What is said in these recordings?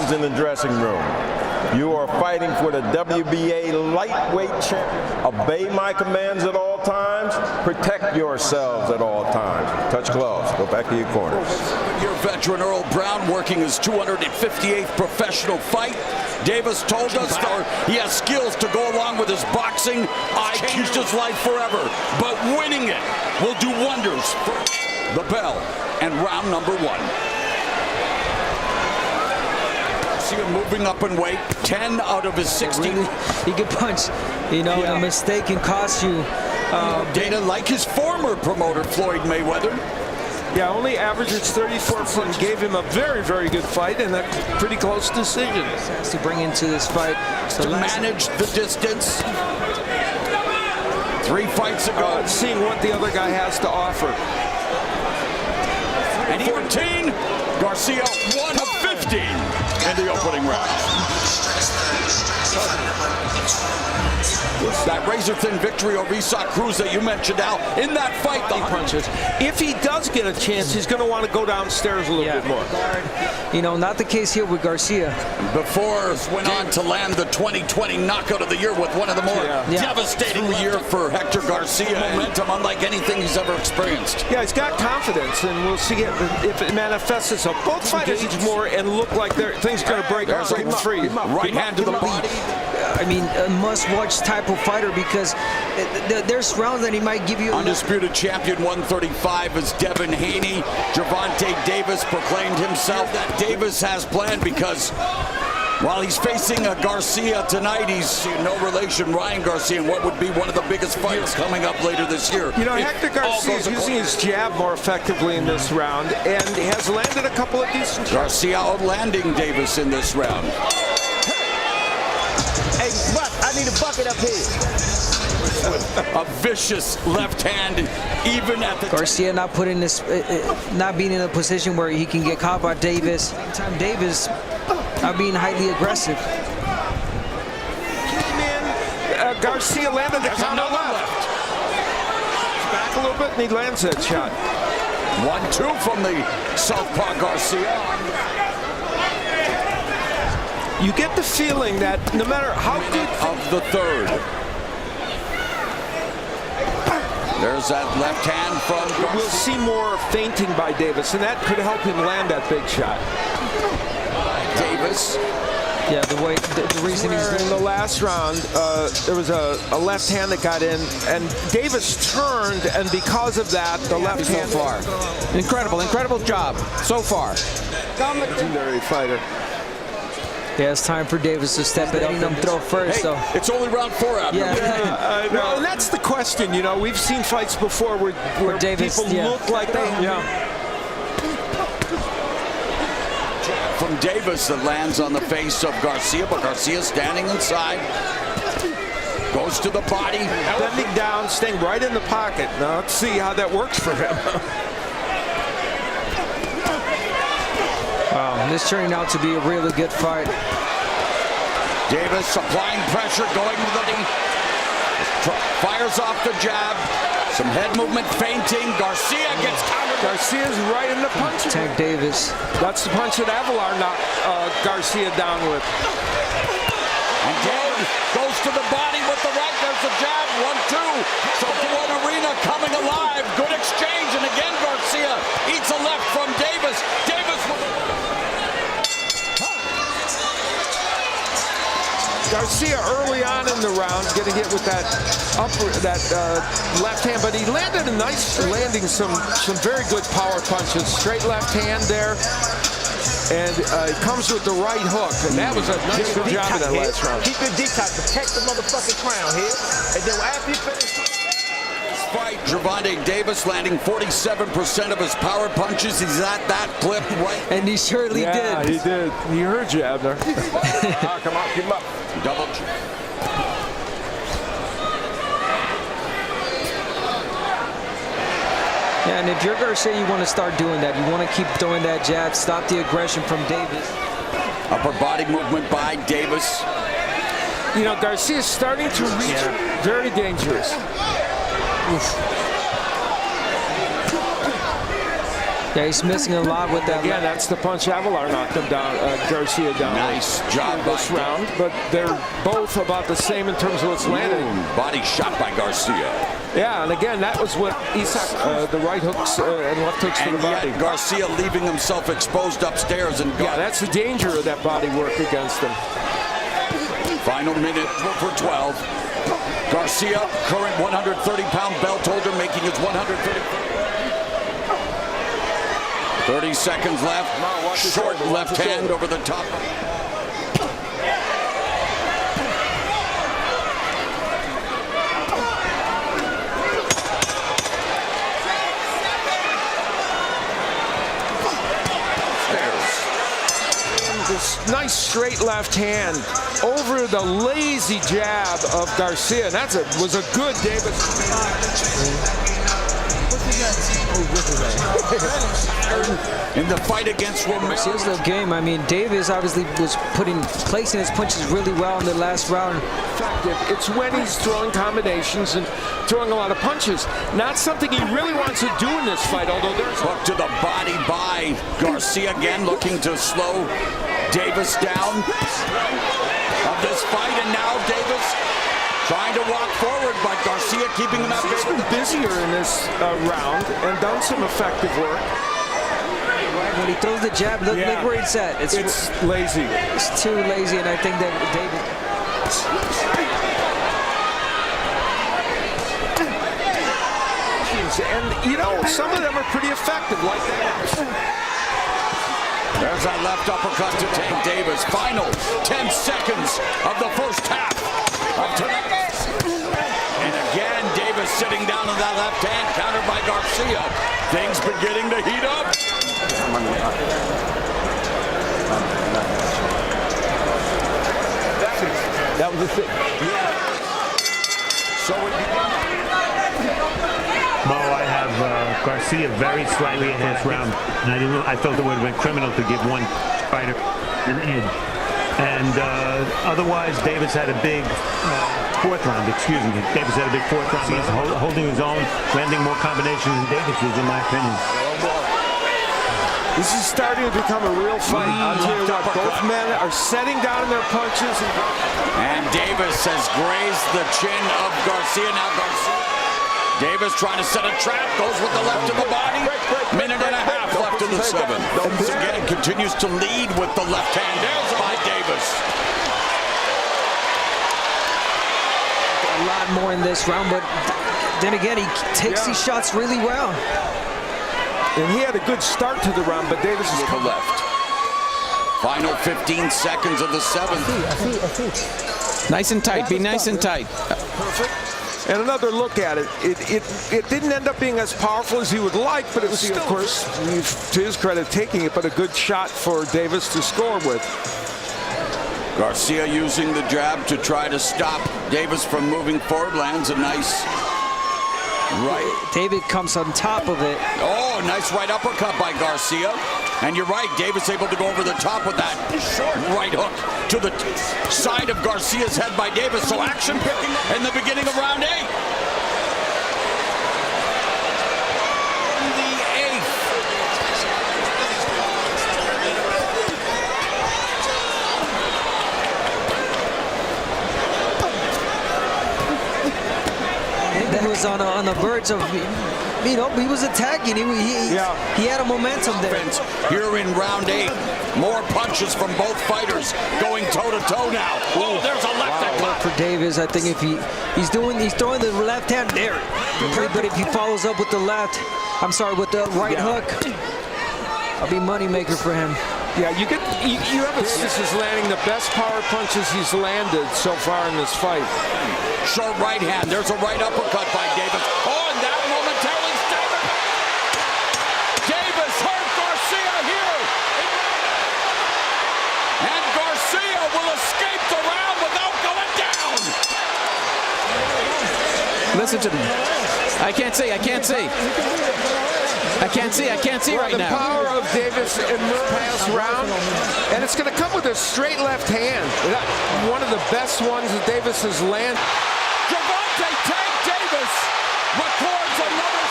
happens in the dressing room. You are fighting for the WBA lightweight champion. Obey my commands at all times. Protect yourselves at all times. Touch gloves. Go back to your corners. Your veteran Earl Brown working his 258th professional fight. Davis told us he has skills to go along with his boxing. I changed his life forever, but winning it will do wonders for the bell and round number 1. See him moving up in weight. 10 out of his 16. He can punch. You know, a mistake can cost you. Dana, like his former promoter, Floyd Mayweather. Yeah, only averages 34 points. Gave him a very, very good fight and a pretty close decision. Has to bring into this fight. To manage the distance. 3 fights ago. Seeing what the other guy has to offer. And 14, Garcia 1 of 15 in the opening round. That razor-thin victory over Isaac Cruz that you mentioned, Al, in that fight, the punches. If he does get a chance, he's going to want to go downstairs a little bit more. You know, not the case here with Garcia. Before went on to land the 2020 knockout of the year with one of the more devastating year for Hector Garcia. Momentum unlike anything he's ever experienced. Yeah, he's got confidence, and we'll see if it manifests itself. Both fighters more and look like things are going to break out free. Right hand to the body. I mean, a must-watch type of fighter because there's rounds that he might give you. Undisputed champion 135 is Devin Haney. Gervonta Davis proclaimed himself. That Davis has planned because while he's facing a Garcia tonight, he's no relation Ryan Garcia in what would be one of the biggest fights coming up later this year. You know, Hector Garcia is using his jab more effectively in this round and has landed a couple of decent shots. Garcia outlanding Davis in this round. Hey, Buck, I need a bucket up here. A vicious left hand, even at the Garcia not putting this, not being in a position where he can get caught by Davis. Time Davis not being highly aggressive. Came in, Garcia landed the counter left. Back a little bit and he lands that shot. 1-2 from the southpaw Garcia. You get the feeling that no matter how good of the third. There's that left hand from Garcia. We'll see more feinting by Davis, and that could help him land that big shot. Davis. Yeah, the reason he's in the last round, there was a left hand that got in, and Davis turned, and because of that, the left hand. So far, incredible job so far. Legendary fighter. Yeah, it's time for Davis to step it up and throw first. Hey, so it's only round 4 out. Well, and that's the question. You know, we've seen fights before where Davis, people look like they. From Davis that lands on the face of Garcia, but Garcia standing inside. Goes to the body. Bending down, staying right in the pocket. Now let's see how that works for him. Wow, this turning out to be a really good fight. Davis applying pressure, going to the knee. Fires off the jab. Some head movement, feinting. Garcia gets countered. Garcia's right in the punch. Tank Davis. That's the punch that Avalar knocked Garcia down with. And Davis goes to the body with the right. There's the jab. 1-2. So One Arena coming alive. Good exchange. And again, Garcia eats a left from Davis. Davis with a... Garcia early on in the round getting hit with that left hand, but he landed a nice landing some very good power punches. Straight left hand there, and it comes with the right hook, and that was a good job in that last round. Keep your detox, protect the motherfucking crown here, and then after you finish fight, Gervonta Davis landing 47% of his power punches. He's at that clip, right? And he surely did. Yeah, he did. He heard you, Abner. Come on, keep him up. Double. Yeah, and if you're Garcia, you want to start doing that. You want to keep throwing that jab, stop the aggression from Davis. Upper body movement by Davis. You know, Garcia's starting to reach very dangerous. Oof. Yeah, he's missing a lot with that. Again, that's the punch. Avalar knocked him down, Garcia down. Nice job this by round, but they're both about the same in terms of what's landed. Body shot by Garcia. Yeah, and again, that was what Isak, the right hooks and left hooks to the body. Yet Garcia leaving himself exposed upstairs. And yeah, that's the danger of that body work against him. Final minute for 12. Garcia, current 130-pound belt holder, making his 130. 30 seconds left. Short left hand over the top. This nice straight left hand over the lazy jab of Garcia. That was a good Davis. In the fight against Romero. Here's the game. I mean, Davis obviously was placing his punches really well in the last round. Effective. It's when he's throwing combinations and throwing a lot of punches. Not something he really wants to do in this fight, although there's Hook to the body by Garcia again, looking to slow Davis down of this fight. And now Davis trying to walk forward, but Garcia keeping him out. He's been busier in this round and done some effective work. When he throws the jab, look where it's at. It's lazy. It's too lazy, and I think that Davis. And, you know, some of them are pretty effective, like that. There's that left uppercut to take Davis. Final 10 seconds of the first half of tonight. And again, Davis sitting down on that left hand, countered by Garcia. Things beginning to heat up. That was a fit. So we begin. Mo, I have Garcia very slightly in this round, and I felt it would have been criminal to give one fighter an edge. And otherwise, Davis had a big fourth round. Excuse me, Davis had a big fourth round. He's holding his own, landing more combinations than Davis is, in my opinion. This is starting to become a real fight. I'll tell you what, both men are setting down their punches. And Davis has grazed the chin of Garcia. Now Garcia. Davis trying to set a trap, goes with the left of the body. Minute and a half left in the seventh. Again, continues to lead with the left hand. There's by Davis. A lot more in this round, but then again, he takes these shots really well. And he had a good start to the round, but Davis is To the left. Final 15 seconds of the seventh. Nice and tight. Be nice and tight. perfect. And another look at it. It didn't end up being as powerful as he would like, but it was still, of course, to his credit, taking it, but a good shot for Davis to score with. Garcia using the jab to try to stop Davis from moving forward. Lands a nice right. David comes on top of it. Oh, nice right uppercut by Garcia. And you're right, Davis able to go over the top with that short right hook to the side of Garcia's head by Davis. So action picking in the beginning of round 8. The 8th. That was on the verge of, you know, he was attacking. He had a momentum there. Here in round 8, more punches from both fighters going toe-to-toe now. Oh, there's a left hand. For Davis, I think if he's throwing the left hand there, but if he follows up with the with the right hook, I'll be moneymaker for him. Yeah, you have this is landing the best power punches he's landed so far in this fight. Short right hand. There's a right uppercut by Davis. Oh, and that momentarily staggered. Davis hurt Garcia here. And Garcia will escape the round without going down. Listen to me. I can't see right The now. power of Davis in this past round, and it's going to come with a straight left hand. One of the best ones that Davis has landed. Gervonta Davis records another.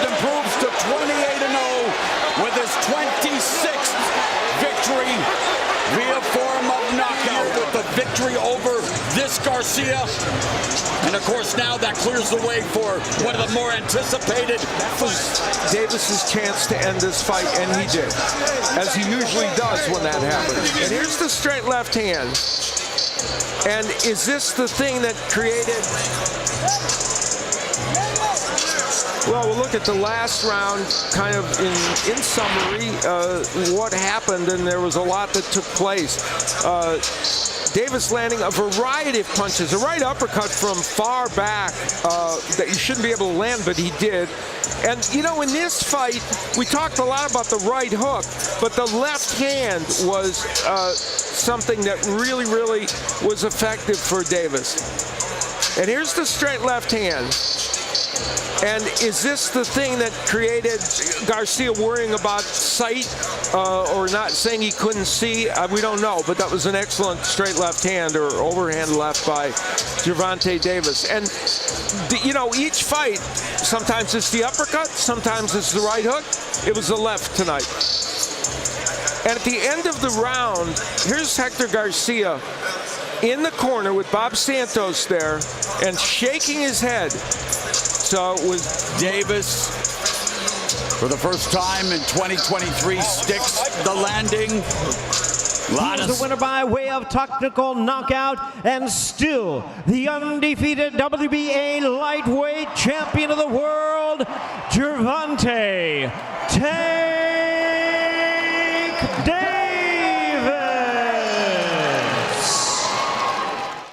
improves to 28-0 with his 26th victory via form of knockout, with the victory over this Garcia. And of course now that clears the way for one of the more anticipated. Davis's chance to end this fight, and he did, as he usually does when that happens. And here's the straight left hand. And is this the thing that created... Well, we'll look at the last round, kind of in summary, what happened, and there was a lot that took place. Davis landing a variety of punches, a right uppercut from far back that you shouldn't be able to land, but he did. And, you know, in this fight, we talked a lot about the right hook, but the left hand was something that really, really was effective for Davis. And here's the straight left hand. And is this the thing that created Garcia worrying about sight or not, saying he couldn't see? We don't know, but that was an excellent straight left hand or overhand left by Gervonta Davis. And, you know, each fight, sometimes it's the uppercut, sometimes it's the right hook. It was the left tonight. And at the end of the round, here's Hector Garcia in the corner with Bob Santos there and shaking his head. So it was Davis, for the first time in 2023, sticks the landing. He's the winner by way of technical knockout, and still the undefeated WBA lightweight champion of the world, Gervonta Davis.